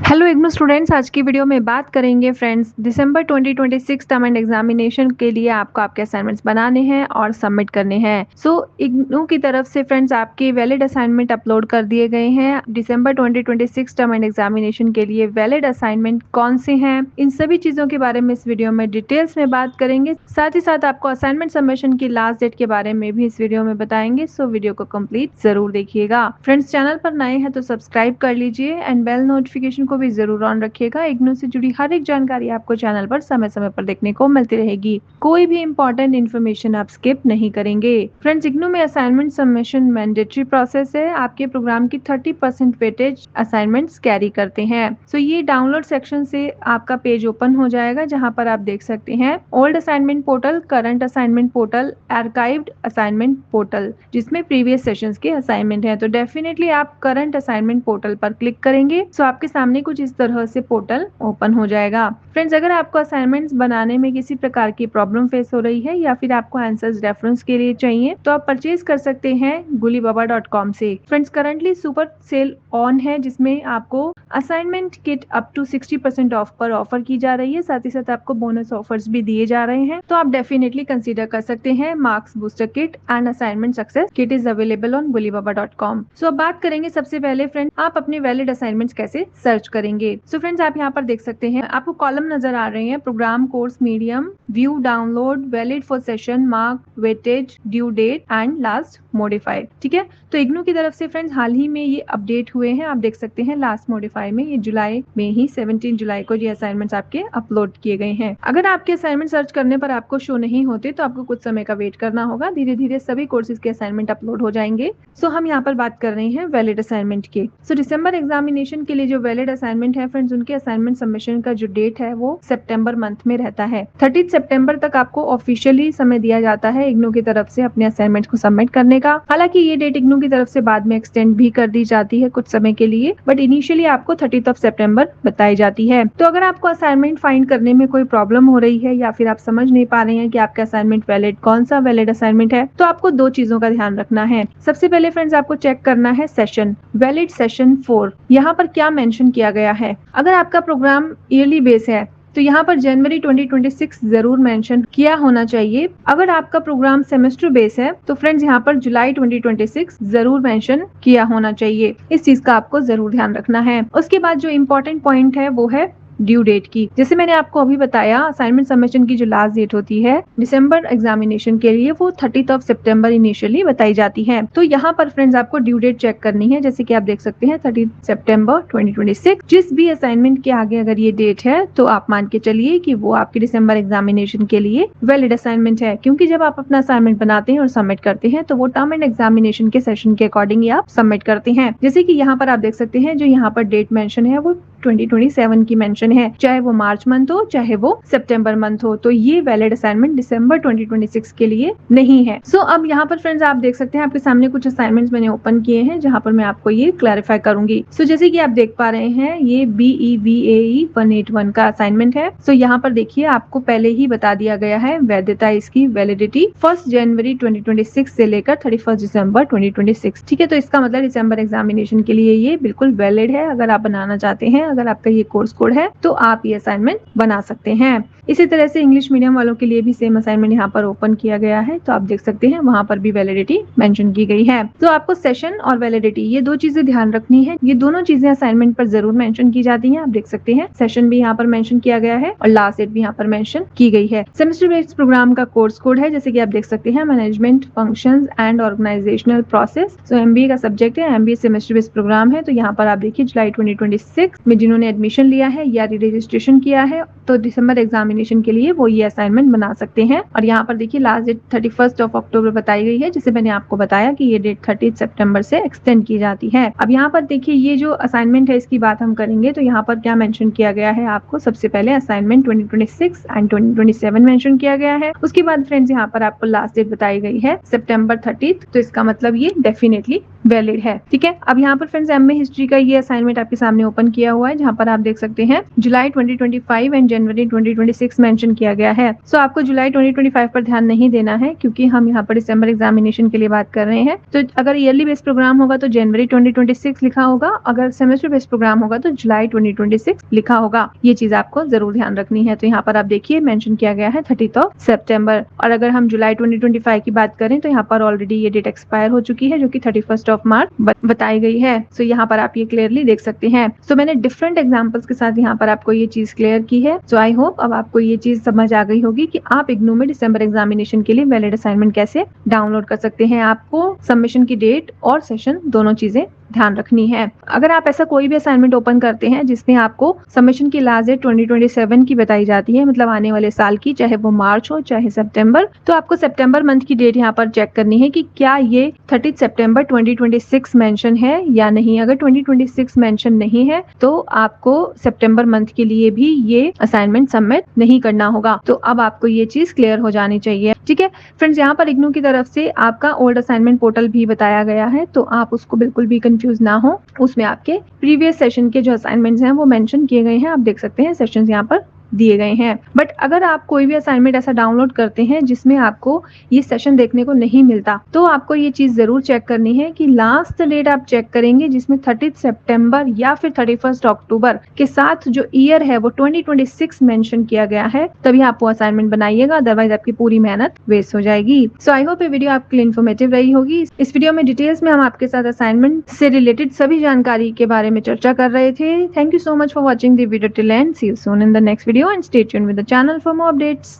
Hello IGNOU students, आज की video में बात करेंगे friends December 2026 term and examination के लिए आपको आपके असाइनमेंट्स बनाने हैं और सबमिट करने हैं। सो इग्नू की तरफ से फ्रेंड्स आपके वैलिड असाइनमेंट अपलोड कर दिए गए हैं। दिसंबर 2026 टर्म एंड एग्जामिनेशन के लिए वैलिड असाइनमेंट कौन से हैं, इन सभी चीज़ों के बारे में इस वीडियो में डिटेल्स में बात करेंगे। साथ ही साथ आपको असाइनमेंट सबमिशन की लास्ट डेट के बारे में भी इस वीडियो में बताएंगे। सो वीडियो को कंप्लीट जरूर देखिएगा। फ्रेंड्स, चैनल पर नए हैं तो सब्सक्राइब कर लीजिए एंड बेल नोटिफिकेशन को भी जरूर ऑन रखिएगा। इग्नू से जुड़ी हर एक जानकारी आपको चैनल पर समय समय पर देखने को मिलती रहेगी। कोई भी इंपॉर्टेंट इन्फॉर्मेशन आप स्किप नहीं करेंगे। फ्रेंड्स, इग्नू में असाइनमेंट सबमिशन मैंडेटरी प्रोसेस है। आपके प्रोग्राम की 30% वेटेज असाइनमेंट्स कैरी करते हैं। सो ये डाउनलोड सेक्शन से आपका पेज ओपन हो जाएगा, जहां पर आप देख सकते हैं old assignment portal, current assignment portal, archived assignment portal, जिसमें प्रीवियस सेशंस के असाइनमेंट है। तो डेफिनेटली आप करंट असाइनमेंट पोर्टल पर क्लिक करेंगे तो आपके सामने कुछ इस तरह से पोर्टल ओपन हो जाएगा। फ्रेंड्स, अगर आपको असाइनमेंट्स बनाने में किसी प्रकार की प्रॉब्लम फेस हो रही है या फिर आपको आंसर्स रेफरेंस के लिए चाहिए तो आप परचेज कर सकते हैं gulibaba.com से। Friends, currently super sale on है, जिसमें आपको assignment kit up to 60% off पर ऑफर की जा रही है। साथ ही साथ आपको बोनस ऑफर्स भी दिए जा रहे हैं, तो आप डेफिनेटली कंसीडर कर सकते हैं। Marks booster kit and assignment success kit is available on gulibaba.com। सो अब बात करेंगे सबसे पहले फ्रेंड्स आप अपने वैलिड असाइनमेंट्स कैसे सर्च करेंगे। सो फ्रेंड्स, आप यहाँ पर देख सकते हैं आपको कॉलम नजर आ रहे हैं, programme, course, medium, view, download, valid for session, mark, weightage, due date and last modified. ठीक है, तो इग्नू की तरफ से फ्रेंड्स हाल ही में ये अपडेट हुए हैं। आप देख सकते हैं लास्ट मॉडिफाई में ये जुलाई में ही 17 जुलाई को ये असाइनमेंट्स आपके अपलोड किए गए हैं। अगर आपके असाइनमेंट सर्च करने पर आपको शो नहीं होते तो आपको कुछ समय का वेट करना होगा। धीरे धीरे सभी कोर्सेज के असाइनमेंट अपलोड हो जाएंगे। सो हम यहाँ पर बात कर रहे हैं वैलिड असाइनमेंट के। सो दिसंबर एग्जामिनेशन के लिए जो वैलिड असाइनमेंट है फ्रेंड्स, उनके असाइनमेंट सबमिशन का जो डेट है वो सितंबर मंथ में रहता है। 30 सितंबर तक आपको ऑफिशियली समय दिया जाता है इग्नू की तरफ से अपने असाइनमेंट को सबमिट करने का। हालांकि ये डेट इग्नू की तरफ से बाद में एक्सटेंड भी कर दी जाती है कुछ समय के लिए, बट इनिशियली आपको 30 सितंबर बताई जाती है। तो अगर आपको असाइनमेंट फाइंड करने में कोई प्रॉब्लम हो रही है या फिर आप समझ नहीं पा रहे हैं कि आपका असाइनमेंट वैलिड कौन सा वैलिड असाइनमेंट है, तो आपको दो चीजों का ध्यान रखना है। सबसे पहले फ्रेंड्स आपको चेक करना है सेशन, वैलिड सेशन 4 यहाँ पर क्या मेंशन किया गया है। अगर आपका प्रोग्राम ईयरली बेस है तो यहाँ पर जनवरी 2026 जरूर मेंशन किया होना चाहिए। अगर आपका प्रोग्राम सेमेस्टर बेस है तो फ्रेंड्स यहाँ पर जुलाई 2026 जरूर मेंशन किया होना चाहिए। इस चीज का आपको जरूर ध्यान रखना है। उसके बाद जो इम्पोर्टेंट पॉइंट है वो है ड्यू डेट की। जैसे मैंने आपको अभी बताया, असाइनमेंट सबमिशन की जो लास्ट डेट होती है दिसंबर एग्जामिनेशन के लिए वो 30 सितंबर इनिशियली बताई जाती है। तो यहाँ पर फ्रेंड्स आपको ड्यू डेट चेक करनी है। जैसे कि आप देख सकते हैं 30 सितंबर 2026। जिस भी असाइनमेंट के आगे अगर ये डेट है तो आप मान के चलिए कि वो आपके दिसंबर एग्जामिनेशन के लिए वैलिड असाइनमेंट है, क्योंकि जब आप अपना असाइनमेंट बनाते हैं और सबमिट करते हैं तो वो टर्म एंड एग्जामिनेशन के सेशन के अकॉर्डिंग ही आप सबमिट करते हैं। जैसे कि यहाँ पर आप देख सकते हैं जो यहाँ पर डेट मेंशन है वो 2027 की मेंशन है, चाहे वो मार्च मंथ हो चाहे वो सितंबर मंथ हो। तो ये वैलिड असाइनमेंट दिसंबर 2026 के लिए नहीं है। सो अब यहाँ पर फ्रेंड्स आप देख सकते हैं आपके सामने कुछ असाइनमेंट्स मैंने ओपन किए हैं, जहां पर मैं आपको ये क्लैरिफाई करूंगी। सो जैसे कि आप देख पा रहे हैं ये BEVAE 181 का असाइनमेंट है। सो यहाँ पर देखिए आपको पहले ही बता दिया गया है वैधता, इसकी वैलिडिटी 1 जनवरी 2026 से लेकर 31 दिसंबर 2026। ठीक है, तो इसका मतलब दिसंबर एग्जामिनेशन के लिए ये बिल्कुल वैलिड है। अगर आप बनाना चाहते हैं, अगर आपका ये कोर्स कोड है तो आप ये असाइनमेंट बना सकते हैं। इसी तरह से इंग्लिश मीडियम वालों के लिए भी सेम असाइनमेंट यहाँ पर ओपन किया गया है, तो आप देख सकते हैं वहां पर भी वैलिडिटी मेंशन की गई है। तो आपको सेशन और वैलिडिटी ये दो चीजें ध्यान रखनी है। ये दोनों चीजें असाइनमेंट पर जरूर मेंशन की जाती हैं। आप देख सकते हैं सेशन भी यहाँ पर मेंशन किया गया है और लास्ट डेट भी यहाँ पर मेंशन की गई है। सेमेस्टर बेस्ड प्रोग्राम का कोर्स कोड है, जैसे कि आप देख सकते हैं management functions and organisational process. तो MBA का सब्जेक्ट है, MBA सेमेस्टर बेस्ड प्रोग्राम है। तो यहाँ पर आप देखिए जुलाई 2026 में जिन्होंने एडमिशन लिया है या रजिस्ट्रेशन किया है तो दिसंबर एग्जामिनेशन के लिए वो ये असाइनमेंट बना सकते हैं। और यहाँ पर देखिए लास्ट डेट 31 अक्टूबर बताई गई है, जिसे मैंने आपको बताया कि ये डेट 30 सितंबर से एक्सटेंड की जाती है। अब यहाँ पर देखिए ये जो असाइनमेंट है इसकी बात हम करेंगे तो यहाँ पर क्या मेंशन किया गया है, आपको सबसे पहले असाइनमेंट 2026 एंड 2027 मेंशन किया गया है। उसके बाद फ्रेंड्स यहाँ पर आपको लास्ट डेट बताई गई है सितंबर 30। तो इसका मतलब ये डेफिनेटली वैलिड है। ठीक है, अब यहाँ पर फ्रेंड्स एमए हिस्ट्री का ये असाइनमेंट आपके सामने ओपन किया हुआ है, जहाँ पर आप देख सकते हैं जुलाई 2025 एंड जनवरी 2026 मेंशन किया गया है। सो आपको जुलाई 2025 पर ध्यान नहीं देना है, क्योंकि हम यहाँ पर दिसंबर एग्जामिनेशन के लिए बात कर रहे हैं। तो अगर ईयरली बेस्ड प्रोग्राम होगा तो जनवरी 2026 लिखा होगा, अगर सेमेस्टर बेस्ड प्रोग्राम होगा तो जुलाई 2026 लिखा होगा। ये चीज आपको जरूर ध्यान रखनी है। तो यहाँ पर आप देखिए मेंशन किया गया है 30 सितंबर, और अगर हम जुलाई 2025 की बात करें तो यहाँ पर ऑलरेडी ये डेट एक्सपायर हो चुकी है, जो कि 31 मार्च बताई गई है। सो यहाँ पर आप ये क्लियरली देख सकते हैं। सो मैंने डिफरेंट एग्जांपल्स के साथ यहाँ पर आपको ये चीज क्लियर की है। सो आई होप अब आपको ये चीज समझ आ गई होगी कि आप इग्नू में दिसंबर एग्जामिनेशन के लिए वैलिड असाइनमेंट कैसे डाउनलोड कर सकते हैं। आपको सबमिशन की डेट और सेशन दोनों चीजें ध्यान रखनी है। अगर आप ऐसा कोई भी असाइनमेंट ओपन करते हैं जिसमें आपको सबमिशन की लास्ट डेट 2027 की बताई जाती है, मतलब आने वाले साल की, चाहे वो मार्च हो चाहे सितंबर, तो आपको सितंबर मंथ की डेट यहाँ पर चेक करनी है कि क्या ये 30 सितंबर 2026 मेंशन है या नहीं। अगर 2026 मेंशन नहीं है तो आपको सितंबर मंथ के लिए भी ये असाइनमेंट सबमिट नहीं करना होगा। तो अब आपको ये चीज क्लियर हो जानी चाहिए। ठीक है फ्रेंड्स, यहाँ पर इग्नू की तरफ से आपका ओल्ड असाइनमेंट पोर्टल भी बताया गया है, तो आप उसको बिल्कुल भी कंफ्यूज ना हो। उसमें आपके प्रीवियस सेशन के जो असाइनमेंट्स हैं वो मेंशन किए गए हैं। आप देख सकते हैं सेशंस यहाँ पर दिए गए हैं। बट अगर आप कोई भी असाइनमेंट ऐसा डाउनलोड करते हैं जिसमें आपको ये सेशन देखने को नहीं मिलता, तो आपको ये चीज जरूर चेक करनी है कि लास्ट डेट आप चेक करेंगे जिसमें 30 सितंबर या फिर 31 अक्टूबर के साथ जो ईयर है वो 2026 मेंशन किया गया है, तभी आप वो असाइनमेंट बनाइएगा, अदरवाइज आपकी पूरी मेहनत वेस्ट हो जाएगी। सो आई होप ये वीडियो आपके लिए इन्फॉर्मेटिव रही होगी। इस वीडियो में डिटेल्स में हम आपके साथ असाइनमेंट से रिलेटेड सभी जानकारी के बारे में चर्चा कर रहे थे। Thank you so much for watching the video till end. See you soon in the next video and stay tuned with the channel for more updates.